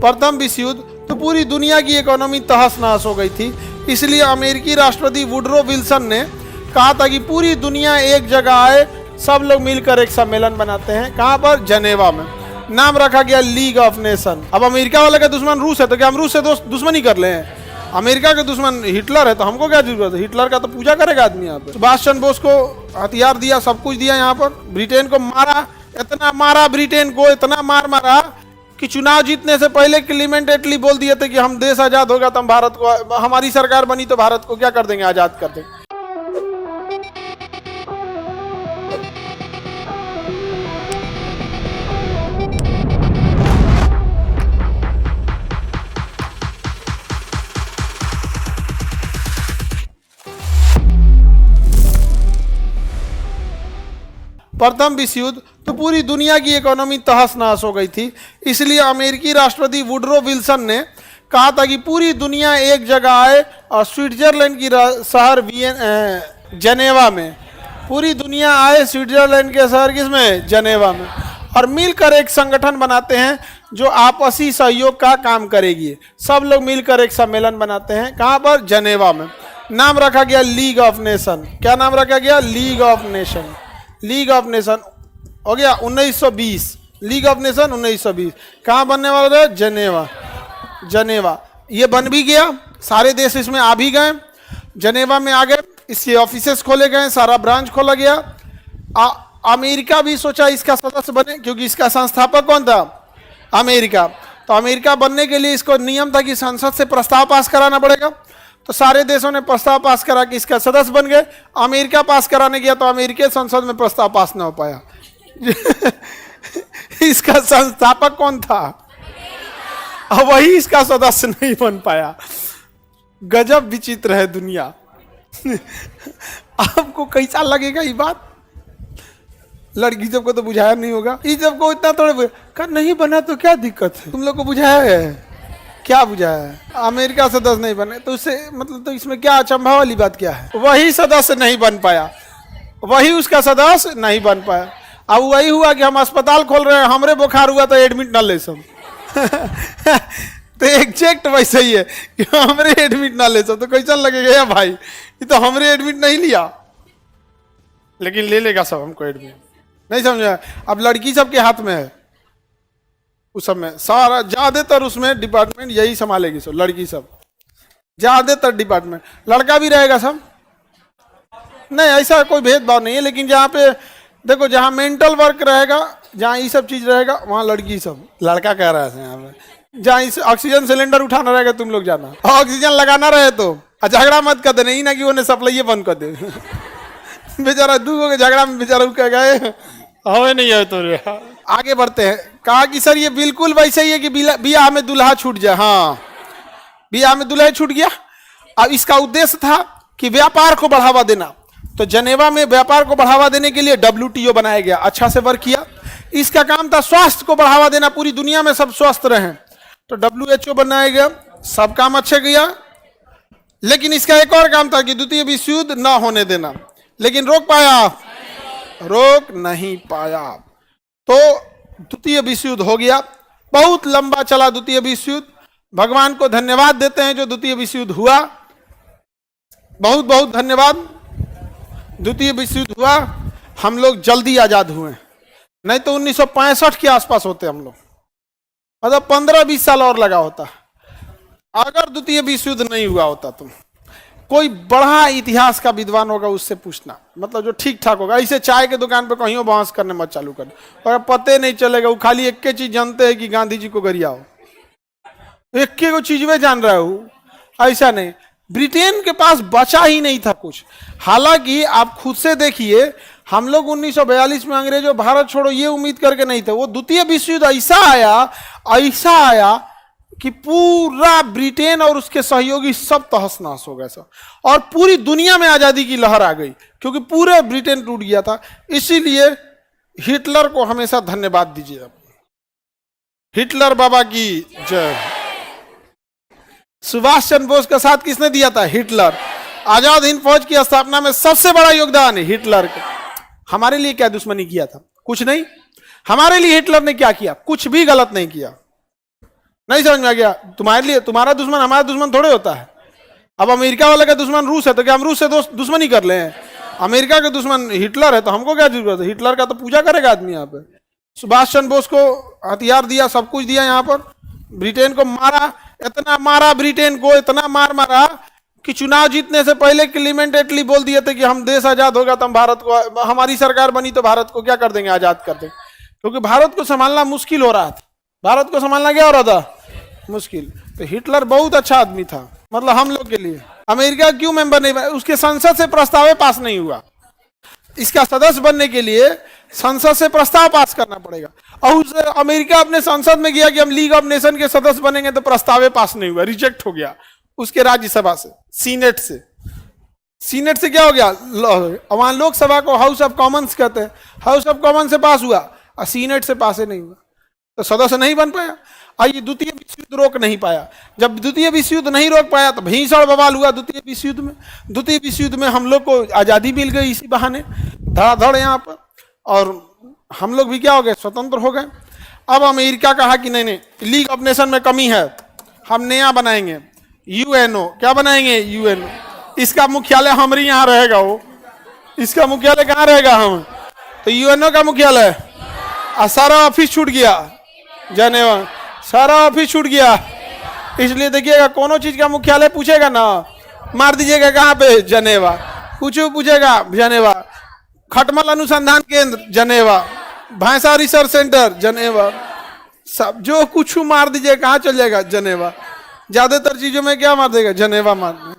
प्रथम विश्व युद्ध तो पूरी दुनिया की इकोनॉमी तहस नहस हो गई थी। इसलिए अमेरिकी राष्ट्रपति वुडरो विल्सन ने कहा था कि पूरी दुनिया एक जगह आए, सब लोग मिलकर एक सम्मेलन बनाते हैं। कहाँ पर? जनेवा में। नाम रखा गया लीग ऑफ नेशन। अब अमेरिका वाले का दुश्मन रूस है तो क्या हम रूस से दुश्मनी कर ले? अमेरिका के दुश्मन हिटलर है तो हमको क्या जरूरत है? हिटलर का तो पूजा करेगा आदमी यहाँ पे। सुभाष चंद्र बोस को हथियार दिया, सब कुछ दिया यहाँ पर। ब्रिटेन को मारा, इतना मारा ब्रिटेन को, इतना मारा कि चुनाव जीतने से पहले क्लीमेंट एटली बोल दिए थे कि हम देश आजाद होगा तो हम भारत को, हमारी सरकार बनी तो भारत को क्या कर देंगे? आजाद कर देंगे। प्रथम विश्व युद्ध तो पूरी दुनिया की इकोनॉमी तहस नहस हो गई थी। इसलिए अमेरिकी राष्ट्रपति वुडरो विल्सन ने कहा था कि पूरी दुनिया एक जगह आए और स्विट्जरलैंड की शहर जनेवा में, पूरी दुनिया आए स्विट्जरलैंड के शहर किसमें? जनेवा में, और मिलकर एक संगठन बनाते हैं जो आपसी सहयोग का काम करेगी। सब लोग मिलकर एक सम्मेलन बनाते हैं। कहाँ पर? जनेवा में। नाम रखा गया लीग ऑफ नेशन। क्या नाम रखा गया? League of nation. League of nation हो गया 1920। League of nation 1920। कहाँ बनने वाला था? जनेवा। जनेवा ये बन भी गया, सारे देश इसमें आ भी गए, जनेवा में आ गए, इसके ऑफिसेस खोले गए, सारा ब्रांच खोला गया। अमेरिका भी सोचा इसका सदस्य बने, क्योंकि इसका संस्थापक कौन था? अमेरिका। तो अमेरिका बनने के लिए इसको नियम था कि संसद से प्रस्ताव पास कराना पड़ेगा। तो सारे देशों ने प्रस्ताव पास करा कि इसका सदस्य बन गए। अमेरिका पास कराने गया तो अमेरिकी संसद में प्रस्ताव पास ना हो पाया। इसका संस्थापक कौन था? अब वही इसका सदस्य नहीं बन पाया। गजब विचित्र है दुनिया। आपको कैसा लगेगा ये बात? लड़की सबको तो बुझाया नहीं होगा, इस सबको इतना थोड़े का नहीं बना तो क्या दिक्कत है? तुम लोग को बुझाया है? क्या बुझाया है? अमेरिका सदस्य नहीं बने तो उससे मतलब, तो इसमें क्या अचंभा वाली बात क्या है? वही सदस्य नहीं बन पाया, वही उसका सदस्य नहीं बन पाया। अब वही हुआ कि हम अस्पताल खोल रहे हैं, हमरे बुखार हुआ तो एडमिट ना ले सब। तो एग्जैक्ट वैसे ही है कि हमरे एडमिट ना ले सब, तो कैसा लगेगा या भाई ये तो हमरे एडमिट नहीं लिया, लेकिन ले लेगा सब हमको एडमिट। नहीं समझा? अब लड़की सबके हाथ में है, उस समय सारा ज्यादातर उसमें डिपार्टमेंट यही संभालेगी सब, लड़की सब ज्यादातर डिपार्टमेंट। लड़का भी रहेगा सब, नहीं ऐसा कोई भेदभाव नहीं है। लेकिन जहाँ पे देखो, जहाँ मेंटल वर्क रहेगा, जहाँ ये सब चीज रहेगा, वहाँ लड़की सब। लड़का कह रहा है यहाँ पे, जहाँ इस ऑक्सीजन सिलेंडर उठाना रहेगा तुम लोग जाना, ऑक्सीजन लगाना रहे तो झगड़ा मत कर देना, ही ना कि उन्हें सप्लाई बंद कर दे। बेचारा दूर हो झगड़ा में बेचारा कह गए हमें नहीं है तो। आगे बढ़ते हैं। कहा कि सर ये बिल्कुल वैसे ही है कि बियाह में दूल्हा छूट जाए। हाँ, बियाह में दूल्हा छूट गया। अब इसका उद्देश्य था कि व्यापार को बढ़ावा देना। तो जनेवा में व्यापार को बढ़ावा देने के लिए WTO बनाया गया, अच्छा से वर्क किया। इसका काम था स्वास्थ्य को बढ़ावा देना, पूरी दुनिया में सब स्वस्थ रहें, तो WHO बनाया गया, सब काम अच्छे किया। लेकिन इसका एक और काम था कि द्वितीय विश्व युद्ध न होने देना, लेकिन रोक पाया? रोक नहीं पाया। तो द्वितीय विश्व युद्ध हो गया, बहुत लंबा चला द्वितीय विश्व युद्ध। भगवान को धन्यवाद देते हैं जो द्वितीय विश्व युद्ध हुआ, बहुत बहुत धन्यवाद। द्वितीय विश्व युद्ध हुआ, हम लोग जल्दी आजाद हुए, नहीं तो 1965 के आसपास होते हम लोग, मतलब 15-20 साल और लगा होता अगर द्वितीय विश्व युद्ध नहीं हुआ होता। तो कोई बड़ा इतिहास का विद्वान होगा उससे पूछना, मतलब जो ठीक ठाक होगा। ऐसे चाय के दुकान पे कहीं बहस करने मत चालू कर, और पते नहीं चलेगा। वो खाली एक के चीज जानते हैं कि गांधी जी को गरिया हो, एक के को चीज में जान रहा हूँ, ऐसा नहीं। ब्रिटेन के पास बचा ही नहीं था कुछ। हालांकि आप खुद से देखिए, हम लोग 1942 में अंग्रेजों भारत छोड़ो ये उम्मीद करके नहीं थे। वो द्वितीय विश्व युद्ध ऐसा आया कि पूरा ब्रिटेन और उसके सहयोगी सब तहस नहस हो गए सब, और पूरी दुनिया में आजादी की लहर आ गई, क्योंकि पूरे ब्रिटेन टूट गया था। इसीलिए हिटलर को हमेशा धन्यवाद दीजिए। हिटलर बाबा की जय। सुभाष चंद्र बोस का साथ किसने दिया था? हिटलर। आजाद हिंद फौज की स्थापना में सबसे बड़ा योगदान है हिटलर का। हमारे लिए क्या दुश्मनी किया था? कुछ नहीं। हमारे लिए हिटलर ने क्या किया? कुछ भी गलत नहीं किया। नहीं समझ में आ गया? तुम्हारे लिए तुम्हारा दुश्मन हमारा दुश्मन थोड़े होता है। अब अमेरिका वाले का दुश्मन रूस है तो क्या हम रूस से दुश्मनी कर ले? अमेरिका के दुश्मन हिटलर है तो हमको क्या जरूरत है? हिटलर का तो पूजा करेगा आदमी यहाँ पे। सुभाष चंद्र बोस को हथियार दिया, सब कुछ दिया, यहाँ पर ब्रिटेन को मारा, इतना मारा ब्रिटेन को, इतना मारा कि चुनाव जीतने से पहले क्लीमेंट एटली बोल दिए थे कि हम देश आजाद होगा तो हम भारत को, हमारी सरकार बनी तो भारत को क्या कर देंगे, आजाद कर देंगे। क्योंकि भारत को संभालना मुश्किल हो रहा था। भारत को संभालना क्या हो रहा था? मुश्किल। तो हिटलर बहुत अच्छा आदमी था, मतलब हम लोग के लिए। अमेरिका क्यों मेंबर नहीं बना? उसके संसद से प्रस्ताव पास नहीं हुआ। इसका सदस्य बनने के लिए संसद से प्रस्ताव पास करना पड़ेगा। और अमेरिका अपने संसद में गया कि हम लीग ऑफ नेशन के सदस्य बनेंगे, तो प्रस्ताव पास नहीं हुआ, रिजेक्ट हो गया उसके राज्यसभा से, सीनेट से। सीनेट से क्या हो गया? वहां लोकसभा को हाउस ऑफ कॉमन्स कहते हैं, हाउस ऑफ कॉमन से पास हुआ और सीनेट से पास ही नहीं हुआ, तो सदस्य नहीं बन पाया। ये द्वितीय विश्व युद्ध रोक नहीं पाया। जब द्वितीय विश्व युद्ध नहीं रोक पाया तो भीषण बवाल हुआ द्वितीय विश्व युद्ध में। द्वितीय विश्व युद्ध में हम लोग को आज़ादी मिल गई इसी बहाने, धड़ाधड़ यहाँ पर, और हम लोग भी क्या हो गए, स्वतंत्र हो गए। अब अमेरिका कहा कि नहीं, लीग ऑफ नेशन में कमी है, हम नया बनाएंगे, यूएनओ। क्या बनाएंगे? यूएनओ। इसका मुख्यालय हमारे यहाँ रहेगा। वो इसका मुख्यालय कहाँ रहेगा? हम तो यूएनओ का मुख्यालय, सारा ऑफिस छूट गया, जेनेवा सारा ऑफिस छूट गया। इसलिए देखिएगा, कोनो चीज का मुख्यालय पूछेगा ना, मार दीजिएगा कहाँ पे? जनेवा। कुछ पूछेगा, जनेवा। खटमल अनुसंधान केंद्र, जनेवा। भैंसा रिसर्च सेंटर, जनेवा। सब जो कुछ मार दीजिएगा, कहाँ चल जाएगा? जनेवा। ज्यादातर चीजों में क्या मार देगा? जनेवा मार देगा।